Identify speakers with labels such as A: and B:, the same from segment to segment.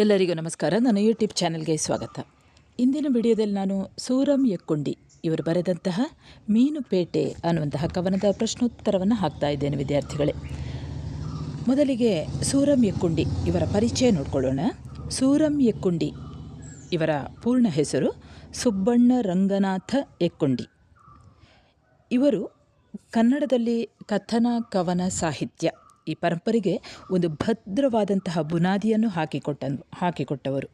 A: ಎಲ್ಲರಿಗೂ ನಮಸ್ಕಾರ. ನನ್ನ ಯೂಟ್ಯೂಬ್ ಚಾನೆಲ್ಗೆ ಸ್ವಾಗತ. ಇಂದಿನ ವಿಡಿಯೋದಲ್ಲಿ ನಾನು ಸೂರಂ ಯಕ್ಕುಂಡಿ ಇವರು ಬರೆದಂತಹ ಮೀನುಪೇಟೆ ಅನ್ನುವಂತಹ ಕವನದ ಪ್ರಶ್ನೋತ್ತರವನ್ನು ಹಾಕ್ತಾ ಇದ್ದೇನೆ ವಿದ್ಯಾರ್ಥಿಗಳೇ. ಮೊದಲಿಗೆ ಸೂರಂ ಯಕ್ಕುಂಡಿ ಇವರ ಪರಿಚಯ ನೋಡ್ಕೊಳ್ಳೋಣ. ಸೂರಂ ಯಕ್ಕುಂಡಿ ಇವರ ಪೂರ್ಣ ಹೆಸರು ಸುಬ್ಬಣ್ಣ ರಂಗನಾಥ ಯಕ್ಕುಂಡಿ. ಇವರು ಕನ್ನಡದಲ್ಲಿ ಕಥನ ಕವನ ಸಾಹಿತ್ಯ ಈ ಪರಂಪರೆಗೆ ಒಂದು ಭದ್ರವಾದಂತಹ ಬುನಾದಿಯನ್ನು ಹಾಕಿಕೊಟ್ಟವರು.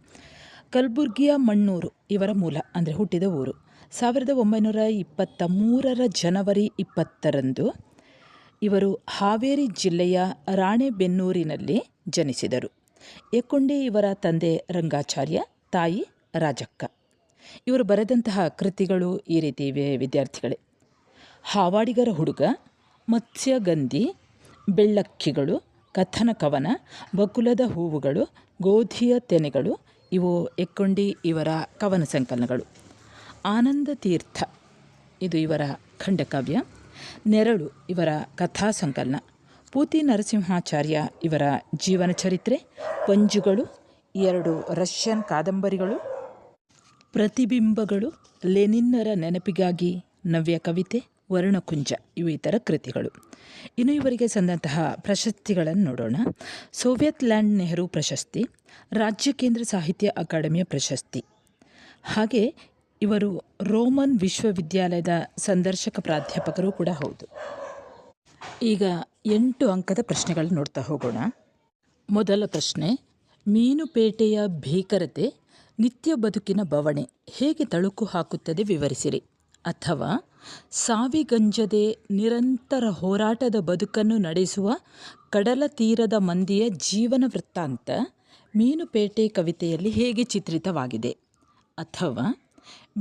A: ಕಲಬುರ್ಗಿಯ ಮಣ್ಣೂರು ಇವರ ಮೂಲ, ಅಂದರೆ ಹುಟ್ಟಿದ ಊರು. 1923 ಜನವರಿ 20ರಂದು ಇವರು ಹಾವೇರಿ ಜಿಲ್ಲೆಯ ರಾಣೆಬೆನ್ನೂರಿನಲ್ಲಿ ಜನಿಸಿದರು. ಯಕ್ಕುಂಡಿ ಇವರ ತಂದೆ ರಂಗಾಚಾರ್ಯ, ತಾಯಿ ರಾಜಕ್ಕ. ಇವರು ಬರೆದಂತಹ ಕೃತಿಗಳು ಈ ರೀತಿ ಇವೆ ವಿದ್ಯಾರ್ಥಿಗಳೇ: ಹಾವಾಡಿಗರ ಹುಡುಗ, ಮತ್ಸ್ಯಗಂಧಿ, ಬೆಳ್ಳಕ್ಕಿಗಳು, ಕಥನ ಕವನ, ಬಕುಲದ ಹೂವುಗಳು, ಗೋಧಿಯ ತೆನೆಗಳು ಇವು ಯಕ್ಕುಂಡಿ ಇವರ ಕವನ ಸಂಕಲನಗಳು. ಆನಂದ ತೀರ್ಥ ಇದು ಇವರ ಖಂಡಕಾವ್ಯ. ನೆರಳು ಇವರ ಕಥಾ ಸಂಕಲನ. ಪೂತಿ ನರಸಿಂಹಾಚಾರ್ಯ ಇವರ ಜೀವನ ಚರಿತ್ರೆ. ಪಂಜುಗಳು 2 ರಷ್ಯನ್ ಕಾದಂಬರಿಗಳು. ಪ್ರತಿಬಿಂಬಗಳು, ಲೆನಿನ್ನರ ನೆನಪಿಗಾಗಿ ನವ್ಯ ಕವಿತೆ, ವರ್ಣಕುಂಜ ಇವು ಇತರ ಕೃತಿಗಳು. ಇನ್ನು ಇವರಿಗೆ ಸಂದಂತಹ ಪ್ರಶಸ್ತಿಗಳನ್ನು ನೋಡೋಣ. ಸೋವಿಯತ್ ಲ್ಯಾಂಡ್ ನೆಹರು ಪ್ರಶಸ್ತಿ, ರಾಜ್ಯ ಕೇಂದ್ರ ಸಾಹಿತ್ಯ ಅಕಾಡೆಮಿಯ ಪ್ರಶಸ್ತಿ. ಹಾಗೆ ಇವರು ರೋಮನ್ ವಿಶ್ವವಿದ್ಯಾಲಯದ ಸಂದರ್ಶಕ ಪ್ರಾಧ್ಯಾಪಕರು ಕೂಡ ಹೌದು. ಈಗ 8 ಅಂಕದ ಪ್ರಶ್ನೆಗಳನ್ನು ನೋಡ್ತಾ ಹೋಗೋಣ. ಮೊದಲ ಪ್ರಶ್ನೆ: ಮೀನುಪೇಟೆಯ ಭೀಕರತೆ ನಿತ್ಯ ಬದುಕಿನ ಬವಣೆ ಹೇಗೆ ತಳುಕು ಹಾಕುತ್ತದೆ ವಿವರಿಸಿರಿ. ಅಥವಾ ಸಾವಿಗಂಜದೆ ನಿರಂತರ ಹೋರಾಟದ ಬದುಕನ್ನು ನಡೆಸುವ ಕಡಲ ತೀರದ ಮಂದಿಯ ಜೀವನ ವೃತ್ತಾಂತ ಮೀನುಪೇಟೆ ಕವಿತೆಯಲ್ಲಿ ಹೇಗೆ ಚಿತ್ರಿತವಾಗಿದೆ. ಅಥವಾ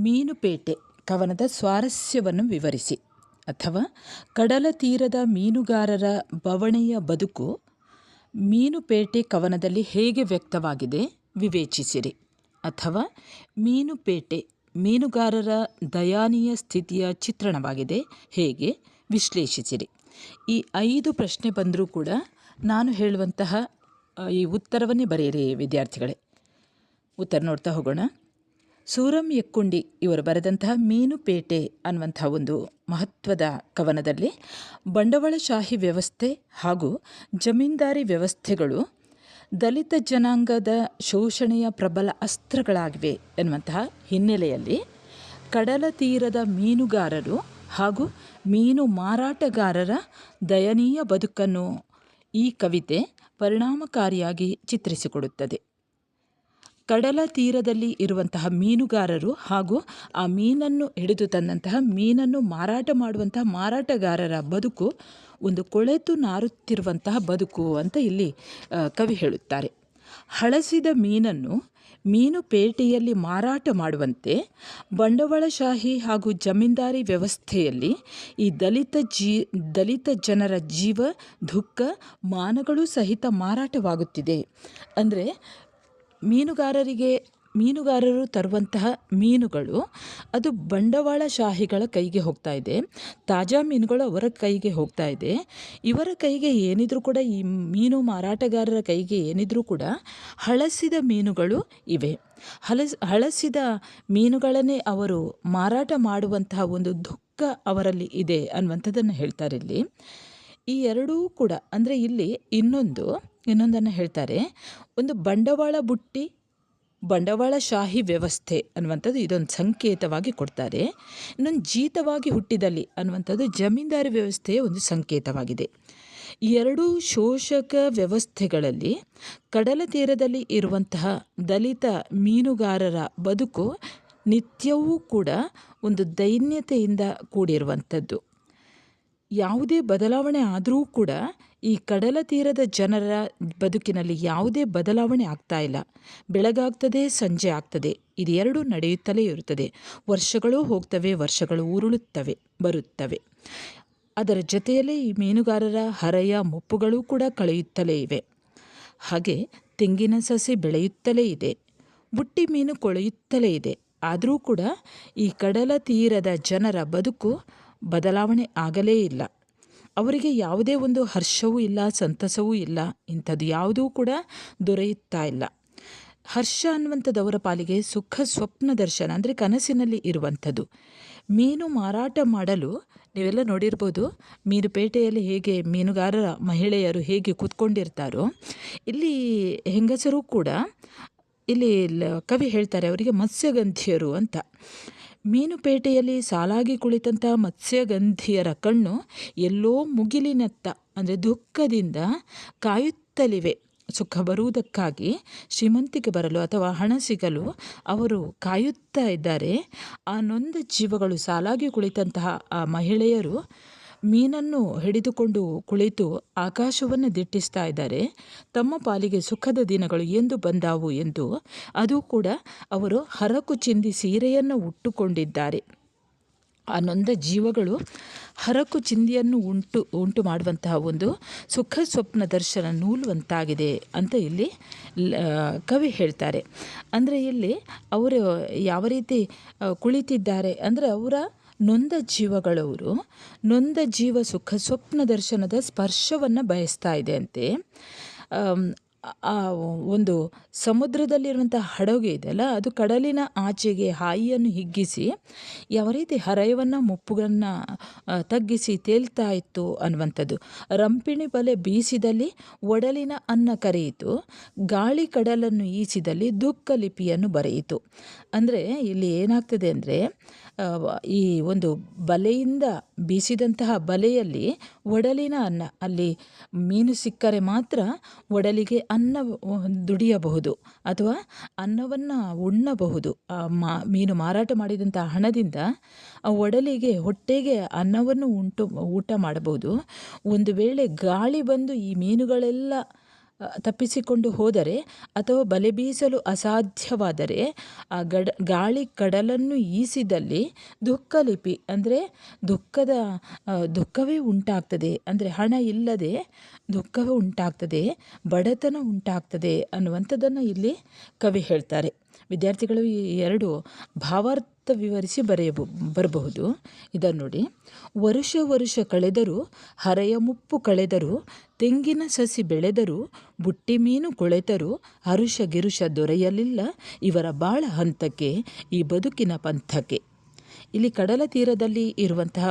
A: ಮೀನುಪೇಟೆ ಕವನದ ಸ್ವಾರಸ್ಯವನ್ನು ವಿವರಿಸಿ. ಅಥವಾ ಕಡಲ ತೀರದ ಮೀನುಗಾರರ ಬವಣೆಯ ಬದುಕು ಮೀನುಪೇಟೆ ಕವನದಲ್ಲಿ ಹೇಗೆ ವ್ಯಕ್ತವಾಗಿದೆ ವಿವೇಚಿಸಿರಿ. ಅಥವಾ ಮೀನುಪೇಟೆ ಮೀನುಗಾರರ ದಯಾನೀಯ ಸ್ಥಿತಿಯ ಚಿತ್ರಣವಾಗಿದೆ ಹೇಗೆ ವಿಶ್ಲೇಷಿಸಿರಿ. ಈ 5 ಪ್ರಶ್ನೆ ಬಂದರೂ ಕೂಡ ನಾನು ಹೇಳುವಂತಹ ಈ ಉತ್ತರವನ್ನೇ ಬರೆಯಿರಿ ವಿದ್ಯಾರ್ಥಿಗಳೇ. ಉತ್ತರ ನೋಡ್ತಾ ಹೋಗೋಣ. ಸೂರಂ ಯಕ್ಕುಂಡಿ ಇವರು ಬರೆದಂತಹ ಮೀನುಪೇಟೆ ಅನ್ನುವಂಥ ಒಂದು ಮಹತ್ವದ ಕವನದಲ್ಲಿ ಬಂಡವಾಳಶಾಹಿ ವ್ಯವಸ್ಥೆ ಹಾಗೂ ಜಮೀನ್ದಾರಿ ವ್ಯವಸ್ಥೆಗಳು ದಲಿತ ಜನಾಂಗದ ಶೋಷಣೆಯ ಪ್ರಬಲ ಅಸ್ತ್ರಗಳಾಗಿವೆ ಎನ್ನುವಂತಹ ಹಿನ್ನೆಲೆಯಲ್ಲಿ ಕಡಲ ತೀರದ ಮೀನುಗಾರರು ಹಾಗೂ ಮೀನು ಮಾರಾಟಗಾರರ ದಯನೀಯ ಬದುಕನ್ನು ಈ ಕವಿತೆ ಪರಿಣಾಮಕಾರಿಯಾಗಿ ಚಿತ್ರಿಸಿಕೊಡುತ್ತದೆ. ಕಡಲ ತೀರದಲ್ಲಿ ಇರುವಂತಹ ಮೀನುಗಾರರು ಹಾಗೂ ಆ ಮೀನನ್ನು ಹಿಡಿದು ತಂದಂತಹ ಮೀನನ್ನು ಮಾರಾಟ ಮಾಡುವಂತಹ ಮಾರಾಟಗಾರರ ಬದುಕು ಒಂದು ಕೊಳೆತು ನಾರುತ್ತಿರುವಂತಹ ಬದುಕು ಅಂತ ಇಲ್ಲಿ ಕವಿ ಹೇಳುತ್ತಾರೆ. ಹಳಸಿದ ಮೀನನ್ನು ಮೀನುಪೇಟೆಯಲ್ಲಿ ಮಾರಾಟ ಮಾಡುವಂತೆ ಬಂಡವಾಳಶಾಹಿ ಹಾಗೂ ಜಮೀನ್ದಾರಿ ವ್ಯವಸ್ಥೆಯಲ್ಲಿ ಈ ದಲಿತ ಜನರ ಜೀವ, ದುಃಖ, ಮಾನಗಳು ಸಹಿತ ಮಾರಾಟವಾಗುತ್ತಿದೆ. ಅಂದರೆ ಮೀನುಗಾರರು ತರುವಂತಹ ಮೀನುಗಳು ಅದು ಬಂಡವಾಳಶಾಹಿಗಳ ಕೈಗೆ ಹೋಗ್ತಾ ಇದೆ. ತಾಜಾ ಮೀನುಗಳು ಅವರ ಕೈಗೆ ಹೋಗ್ತಾ ಇದೆ. ಇವರ ಕೈಗೆ ಏನಿದ್ರೂ ಕೂಡ, ಈ ಮೀನು ಮಾರಾಟಗಾರರ ಕೈಗೆ ಏನಿದ್ರೂ ಕೂಡ ಹಳಸಿದ ಮೀನುಗಳು ಇವೆ. ಹಳಸಿದ ಮೀನುಗಳನ್ನೇ ಅವರು ಮಾರಾಟ ಮಾಡುವಂತಹ ಒಂದು ದುಃಖ ಅವರಲ್ಲಿ ಇದೆ ಅನ್ನುವಂಥದ್ದನ್ನು ಹೇಳ್ತಾರೆ ಇಲ್ಲಿ. ಈ ಎರಡೂ ಕೂಡ ಅಂದರೆ ಇಲ್ಲಿ ಇನ್ನೊಂದನ್ನು ಹೇಳ್ತಾರೆ. ಒಂದು ಬಂಡವಾಳಶಾಹಿ ವ್ಯವಸ್ಥೆ ಅನ್ನುವಂಥದ್ದು ಇದೊಂದು ಸಂಕೇತವಾಗಿ ಕೊಡ್ತಾರೆ. ಇನ್ನೊಂದು ಜೀತವಾಗಿ ಹುಟ್ಟಿದಲ್ಲಿ ಅನ್ನುವಂಥದ್ದು ಜಮೀನ್ದಾರಿ ವ್ಯವಸ್ಥೆಯ ಒಂದು ಸಂಕೇತವಾಗಿದೆ. ಈ ಎರಡೂ ಶೋಷಕ ವ್ಯವಸ್ಥೆಗಳಲ್ಲಿ ಕಡಲ ತೀರದಲ್ಲಿ ಇರುವಂತಹ ದಲಿತ ಮೀನುಗಾರರ ಬದುಕು ನಿತ್ಯವೂ ಕೂಡ ಒಂದು ದೈನ್ಯತೆಯಿಂದ ಕೂಡಿರುವಂಥದ್ದು. ಯಾವುದೇ ಬದಲಾವಣೆ ಆದರೂ ಕೂಡ ಈ ಕಡಲ ತೀರದ ಜನರ ಬದುಕಿನಲ್ಲಿ ಯಾವುದೇ ಬದಲಾವಣೆ ಆಗ್ತಾ ಇಲ್ಲ. ಬೆಳಗಾಗ್ತದೆ, ಸಂಜೆ ಆಗ್ತದೆ, ಇದೆರಡೂ ನಡೆಯುತ್ತಲೇ ಇರುತ್ತದೆ. ವರ್ಷಗಳು ಹೋಗ್ತವೆ, ವರ್ಷಗಳು ಉರುಳುತ್ತವೆ, ಬರುತ್ತವೆ. ಅದರ ಜೊತೆಯಲ್ಲೇ ಈ ಮೀನುಗಾರರ ಹರೆಯ ಮುಪ್ಪುಗಳು ಕೂಡ ಕಳೆಯುತ್ತಲೇ ಇವೆ. ಹಾಗೆ ತೆಂಗಿನ ಸಸಿ ಬೆಳೆಯುತ್ತಲೇ ಇದೆ, ಬುಟ್ಟಿ ಮೀನು ಕೊಳೆಯುತ್ತಲೇ ಇದೆ. ಆದರೂ ಕೂಡ ಈ ಕಡಲ ತೀರದ ಜನರ ಬದುಕು ಬದಲಾವಣೆ ಆಗಲೇ ಇಲ್ಲ. ಅವರಿಗೆ ಯಾವುದೇ ಒಂದು ಹರ್ಷವೂ ಇಲ್ಲ, ಸಂತಸವೂ ಇಲ್ಲ, ಇಂಥದ್ದು ಯಾವುದೂ ಕೂಡ ದೊರೆಯುತ್ತಾ ಇಲ್ಲ. ಹರ್ಷ ಅನ್ನುವಂಥದ್ದು ಅವರ ಪಾಲಿಗೆ ಸುಖ ಸ್ವಪ್ನ ದರ್ಶನ, ಅಂದರೆ ಕನಸಿನಲ್ಲಿ ಇರುವಂಥದ್ದು. ಮೀನು ಮಾರಾಟ ಮಾಡಲು ನೀವೆಲ್ಲ ನೋಡಿರ್ಬೋದು, ಮೀನುಪೇಟೆಯಲ್ಲಿ ಹೇಗೆ ಮೀನುಗಾರರ ಮಹಿಳೆಯರು ಹೇಗೆ ಕೂತ್ಕೊಂಡಿರ್ತಾರೋ, ಇಲ್ಲಿ ಹೆಂಗಸರು ಕೂಡ ಇಲ್ಲಿ ಕವಿ ಹೇಳ್ತಾರೆ ಅವರಿಗೆ ಮತ್ಸ್ಯಗಂಧಿಯರು ಅಂತ. ಮೀನುಪೇಟೆಯಲ್ಲಿ ಸಾಲಾಗಿ ಕುಳಿತಂಥ ಮತ್ಸ್ಯಗಂಧಿಯರ ಕಣ್ಣು ಎಲ್ಲೋ ಮುಗಿಲಿನತ್ತ, ಅಂದರೆ ದುಃಖದಿಂದ ಕಾಯುತ್ತಲಿವೆ. ಸುಖ ಬರುವುದಕ್ಕಾಗಿ, ಶ್ರೀಮಂತಿಕೆ ಬರಲು ಅಥವಾ ಹಣ ಸಿಗಲು ಅವರು ಕಾಯುತ್ತಾ ಇದ್ದಾರೆ. ಆ ನೊಂದ ಜೀವಗಳು, ಸಾಲಾಗಿ ಕುಳಿತಂತಹ ಆ ಮಹಿಳೆಯರು ಮೀನನ್ನು ಹಿಡಿದುಕೊಂಡು ಕುಳಿತು ಆಕಾಶವನ್ನು ದಿಟ್ಟಿಸ್ತಾ ಇದ್ದಾರೆ. ತಮ್ಮ ಪಾಲಿಗೆ ಸುಖದ ದಿನಗಳು ಎಂದು ಬಂದಾವು ಎಂದು. ಅದು ಕೂಡ ಅವರು ಹರಕು ಚಿಂದಿ ಸೀರೆಯನ್ನು ಉಟ್ಟುಕೊಂಡಿದ್ದಾರೆ. ಆ ನೊಂದ ಜೀವಗಳು ಹರಕು ಚಿಂದಿಯನ್ನು ಉಂಟು ಮಾಡುವಂತಹ ಒಂದು ಸುಖ ಸ್ವಪ್ನ ದರ್ಶನ ನೂಲುವಂತಾಗಿದೆ ಅಂತ ಇಲ್ಲಿ ಕವಿ ಹೇಳ್ತಾರೆ. ಅಂದರೆ ಇಲ್ಲಿ ಅವರು ಯಾವ ರೀತಿ ಕುಳಿತಿದ್ದಾರೆ ಅಂದರೆ, ಅವರ ನೊಂದ ಜೀವಗಳವರು, ನೊಂದ ಜೀವ ಸುಖ ಸ್ವಪ್ನ ದರ್ಶನದ ಸ್ಪರ್ಶವನ್ನು ಬಯಸ್ತಾ ಇದೆ ಅಂತೆ. ಆ ಒಂದು ಸಮುದ್ರದಲ್ಲಿರುವಂಥ ಹಡಗು ಇದೆಯಲ್ಲ, ಅದು ಕಡಲಿನ ಆಚೆಗೆ ಹಾಯಿಯನ್ನು ಹಿಗ್ಗಿಸಿ ಯಾವ ರೀತಿ ಹರೆಯವನ್ನು ಮುಪ್ಪುಗಳನ್ನು ತಗ್ಗಿಸಿ ತೇಲ್ತಾ ಇತ್ತು ಅನ್ನುವಂಥದ್ದು. ರಂಪಿಣಿ ಬಲೆ ಬೀಸಿದಲ್ಲಿ ಒಡಲಿನ ಅನ್ನ ಕರೆಯಿತು, ಗಾಳಿ ಕಡಲನ್ನು ಈಸಿದಲ್ಲಿ ದುಃಖ ಲಿಪಿಯನ್ನು ಬರೆಯಿತು. ಅಂದರೆ ಇಲ್ಲಿ ಏನಾಗ್ತದೆ ಅಂದರೆ, ಈ ಒಂದು ಬಲೆಯಿಂದ ಬೀಸಿದಂತಹ ಬಲೆಯಲ್ಲಿ ಒಡಲಿನ ಅನ್ನ, ಅಲ್ಲಿ ಮೀನು ಸಿಕ್ಕರೆ ಮಾತ್ರ ಒಡಲಿಗೆ ಅನ್ನ ದುಡಿಯಬಹುದು ಅಥವಾ ಅನ್ನವನ್ನು ಉಣ್ಣಬಹುದು. ಮೀನು ಮಾರಾಟ ಮಾಡಿದಂಥ ಹಣದಿಂದ ಒಡಲಿಗೆ, ಹೊಟ್ಟೆಗೆ ಅನ್ನವನ್ನು ಊಟ ಮಾಡಬಹುದು. ಒಂದು ವೇಳೆ ಗಾಳಿ ಬಂದು ಈ ಮೀನುಗಳೆಲ್ಲ ತಪ್ಪಿಸಿಕೊಂಡು ಹೋದರೆ ಅಥವಾ ಬಲೆ ಬೀಸಲು ಅಸಾಧ್ಯವಾದರೆ, ಆ ಗಾಳಿ ಕಡಲನ್ನು ಈಸಿದಲ್ಲಿ ದುಃಖ ಲಿಪಿ, ಅಂದರೆ ದುಃಖವೇ ಉಂಟಾಗ್ತದೆ. ಅಂದರೆ ಹಣ ಇಲ್ಲದೆ ದುಃಖವೇ ಉಂಟಾಗ್ತದೆ, ಬಡತನ ಉಂಟಾಗ್ತದೆ ಅನ್ನುವಂಥದ್ದನ್ನು ಇಲ್ಲಿ ಕವಿ ಹೇಳ್ತಾರೆ. ವಿದ್ಯಾರ್ಥಿಗಳು ಈ ಎರಡು ಭಾವಾರ್ಥ ವಿವರಿಸಿ ಬರಬಹುದು. ಇದನ್ನು ನೋಡಿ. ವರುಷ ಕಳೆದರೂ ಹರೆಯ ಮುಪ್ಪು ಕಳೆದರೂ, ತೆಂಗಿನ ಸಸಿ ಬೆಳೆದರೂ, ಬುಟ್ಟಿ ಮೀನು ಕೊಳೆತರೂ, ಹರುಷ ಗಿರುಷ ದೊರೆಯಲಿಲ್ಲ ಇವರ ಬಾಳ ಹಂತಕ್ಕೆ, ಈ ಬದುಕಿನ ಪಂಥಕ್ಕೆ. ಇಲ್ಲಿ ಕಡಲ ತೀರದಲ್ಲಿ ಇರುವಂತಹ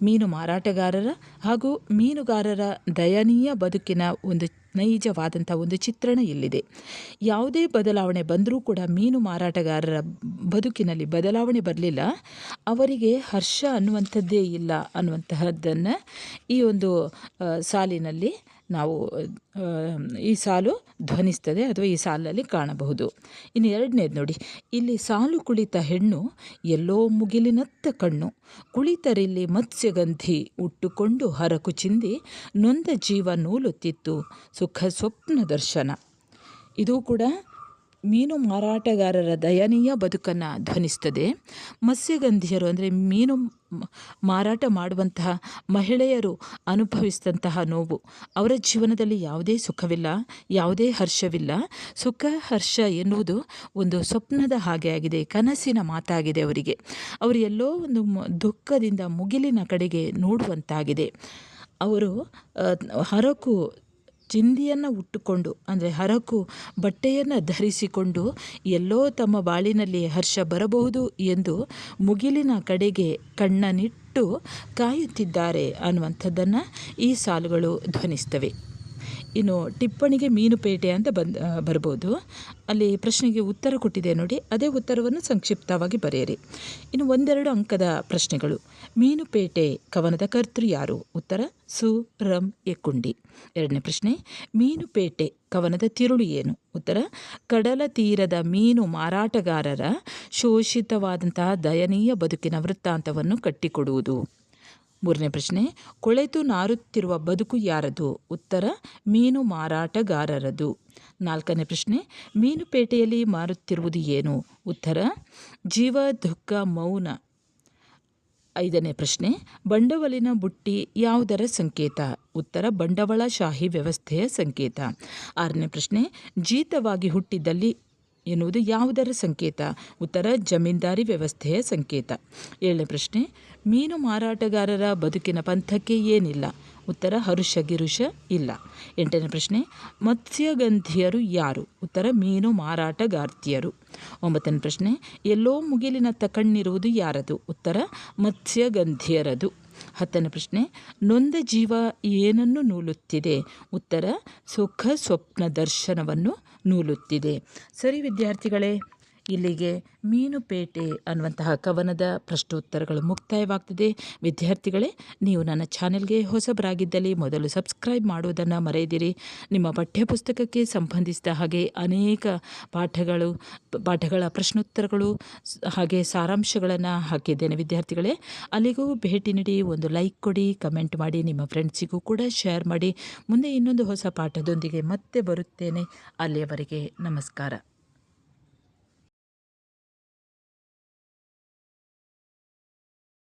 A: ಮೀನು ಮಾರಾಟಗಾರರ ಹಾಗೂ ಮೀನುಗಾರರ ದಯನೀಯ ಬದುಕಿನ ಒಂದು ನೈಜವಾದಂಥ ಒಂದು ಚಿತ್ರಣ ಇಲ್ಲಿದೆ. ಯಾವುದೇ ಬದಲಾವಣೆ ಬಂದರೂ ಕೂಡ ಮೀನು ಮಾರಾಟಗಾರರ ಬದುಕಿನಲ್ಲಿ ಬದಲಾವಣೆ ಬರಲಿಲ್ಲ. ಅವರಿಗೆ ಹರ್ಷ ಅನ್ನುವಂಥದ್ದೇ ಇಲ್ಲ ಅನ್ನುವಂತಹದ್ದನ್ನು ಈ ಒಂದು ಸಾಲಿನಲ್ಲಿ ನಾವು ಈ ಸಾಲು ಧ್ವನಿಸ್ತದೆ ಅಥವಾ ಈ ಸಾಲಿನಲ್ಲಿ ಕಾಣಬಹುದು. ಇನ್ನು ಎರಡನೇದು ನೋಡಿ. ಇಲ್ಲಿ ಸಾಲು ಕುಳಿತ ಹೆಣ್ಣು ಎಲ್ಲೋ ಮುಗಿಲಿನತ್ತ ಕಣ್ಣು, ಕುಳಿತರಿಲ್ಲಿ ಮತ್ಸ್ಯಗಂಧಿ ಉಟ್ಟುಕೊಂಡು ಹರಕು ಚಿಂದಿ, ನೊಂದ ಜೀವ ನೂಲುತ್ತಿತ್ತು ಸುಖ ಸ್ವಪ್ನ ದರ್ಶನ. ಇದು ಕೂಡ ಮೀನು ಮಾರಾಟಗಾರರ ದಯನೀಯ ಬದುಕನ್ನು ಧ್ವನಿಸ್ತದೆ. ಮತ್ಸ್ಯಗಂಧಿಯರು ಅಂದರೆ ಮೀನು ಮಾರಾಟ ಮಾಡುವಂತಹ ಮಹಿಳೆಯರು ಅನುಭವಿಸಿದಂತಹ ನೋವು. ಅವರ ಜೀವನದಲ್ಲಿ ಯಾವುದೇ ಸುಖವಿಲ್ಲ, ಯಾವುದೇ ಹರ್ಷವಿಲ್ಲ. ಸುಖ ಹರ್ಷ ಎನ್ನುವುದು ಒಂದು ಸ್ವಪ್ನದ ಹಾಗೆ ಆಗಿದೆ, ಕನಸಿನ ಮಾತಾಗಿದೆ ಅವರಿಗೆ. ಅವರು ಎಲ್ಲೋ ಒಂದು ದುಃಖದಿಂದ ಮುಗಿಲಿನ ಕಡೆಗೆ ನೋಡುವಂತಾಗಿದೆ. ಅವರು ಹರಕು ಚಿಂದಿಯನ್ನು ಉಟ್ಟುಕೊಂಡು, ಅಂದರೆ ಹರಕು ಬಟ್ಟೆಯನ್ನು ಧರಿಸಿಕೊಂಡು ಎಲ್ಲೋ ತಮ್ಮ ಬಾಳಿನಲ್ಲಿ ಹರ್ಷ ಬರಬಹುದು ಎಂದು ಮುಗಿಲಿನ ಕಡೆಗೆ ಕಣ್ಣನಿಟ್ಟು ಕಾಯುತ್ತಿದ್ದಾರೆ ಅನ್ನುವಂಥದ್ದನ್ನು ಈ ಸಾಲುಗಳು ಧ್ವನಿಸ್ತವೆ. ಇನ್ನು ಟಿಪ್ಪಣಿಗೆ ಮೀನುಪೇಟೆ ಅಂತ ಬರ್ಬೋದು. ಅಲ್ಲಿ ಪ್ರಶ್ನೆಗೆ ಉತ್ತರ ಕೊಟ್ಟಿದೆ ನೋಡಿ, ಅದೇ ಉತ್ತರವನ್ನು ಸಂಕ್ಷಿಪ್ತವಾಗಿ ಬರೆಯಿರಿ. ಇನ್ನು 1-2 ಅಂಕದ ಪ್ರಶ್ನೆಗಳು. ಮೀನುಪೇಟೆ ಕವನದ ಕರ್ತೃ ಯಾರು? ಉತ್ತರ ಸು. ರಂ. ಯಕ್ಕುಂಡಿ. 2ನೇ ಪ್ರಶ್ನೆ. ಮೀನುಪೇಟೆ ಕವನದ ತಿರುಳು ಏನು? ಉತ್ತರ ಕಡಲ ತೀರದ ಮೀನು ಮಾರಾಟಗಾರರ ಶೋಷಿತವಾದಂತಹ ದಯನೀಯ ಬದುಕಿನ ವೃತ್ತಾಂತವನ್ನು ಕಟ್ಟಿಕೊಡುವುದು. 3ನೇ ಪ್ರಶ್ನೆ. ಕೊಳೆತು ನಾರುತ್ತಿರುವ ಬದುಕು ಯಾರದು? ಉತ್ತರ ಮೀನು ಮಾರಾಟಗಾರರದು. 4ನೇ ಪ್ರಶ್ನೆ. ಮೀನುಪೇಟೆಯಲ್ಲಿ ಮಾರುತ್ತಿರುವುದು ಏನು? ಉತ್ತರ ಜೀವ, ದುಃಖ, ಮೌನ. 5ನೇ ಪ್ರಶ್ನೆ. ಬಂಡವಾಳಿನ ಬುಟ್ಟಿ ಯಾವುದರ ಸಂಕೇತ? ಉತ್ತರ ಬಂಡವಾಳಶಾಹಿ ವ್ಯವಸ್ಥೆಯ ಸಂಕೇತ. 6ನೇ ಪ್ರಶ್ನೆ. ಜೀತವಾಗಿ ಹುಟ್ಟಿದಲ್ಲಿ ಎನ್ನುವುದು ಯಾವುದರ ಸಂಕೇತ? ಉತ್ತರ ಜಮೀನ್ದಾರಿ ವ್ಯವಸ್ಥೆಯ ಸಂಕೇತ. 7ನೇ ಪ್ರಶ್ನೆ, ಮೀನು ಮಾರಾಟಗಾರರ ಬದುಕಿನ ಪಂಥಕ್ಕೆ ಏನಿಲ್ಲ? ಉತ್ತರ ಹರುಷ ಗಿರುಷ ಇಲ್ಲ. 8ನೇ ಪ್ರಶ್ನೆ, ಮತ್ಸ್ಯಗಂಧಿಯರು ಯಾರು? ಉತ್ತರ ಮೀನು ಮಾರಾಟಗಾರ್ತಿಯರು. 9ನೇ ಪ್ರಶ್ನೆ, ಎಲ್ಲೋ ಮುಗಿಲಿನತ್ತ ಕಣ್ಣಿರುವುದು ಯಾರದು? ಉತ್ತರ ಮತ್ಸ್ಯಗಂಧಿಯರದು. 10ನೇ ಪ್ರಶ್ನೆ, ನೊಂದ ಜೀವ ಏನನ್ನು ನೂಲುತ್ತಿದೆ? ಉತ್ತರ ಸುಖ ಸ್ವಪ್ನ ದರ್ಶನವನ್ನು ನೂಲುತ್ತಿದೆ. ಸರಿ ವಿದ್ಯಾರ್ಥಿಗಳೇ, ಇಲ್ಲಿಗೆ ಮೀನುಪೇಟೆ ಅನ್ನುವಂತಹ ಕವನದ ಪ್ರಶ್ನೋತ್ತರಗಳು ಮುಕ್ತಾಯವಾಗ್ತದೆ. ವಿದ್ಯಾರ್ಥಿಗಳೇ, ನೀವು ನನ್ನ ಚಾನೆಲ್ಗೆ ಹೊಸಬರಾಗಿದ್ದಲ್ಲಿ ಮೊದಲು ಸಬ್ಸ್ಕ್ರೈಬ್ ಮಾಡುವುದನ್ನು ಮರೆಯದಿರಿ. ನಿಮ್ಮ ಪಠ್ಯಪುಸ್ತಕಕ್ಕೆ ಸಂಬಂಧಿಸಿದ ಹಾಗೆ ಅನೇಕ ಪಾಠಗಳ ಪ್ರಶ್ನೋತ್ತರಗಳು ಹಾಗೆ ಸಾರಾಂಶಗಳನ್ನು ಹಾಕಿದ್ದೇನೆ ವಿದ್ಯಾರ್ಥಿಗಳೇ. ಅಲ್ಲಿಗೂ ಭೇಟಿ ನೀಡಿ, ಒಂದು ಲೈಕ್ ಕೊಡಿ, ಕಮೆಂಟ್ ಮಾಡಿ, ನಿಮ್ಮ ಫ್ರೆಂಡ್ಸಿಗೂ ಕೂಡ ಶೇರ್ ಮಾಡಿ. ಮುಂದೆ ಇನ್ನೊಂದು ಹೊಸ ಪಾಠದೊಂದಿಗೆ ಮತ್ತೆ ಬರುತ್ತೇನೆ. ಅಲ್ಲಿಯವರೆಗೆ ನಮಸ್ಕಾರ.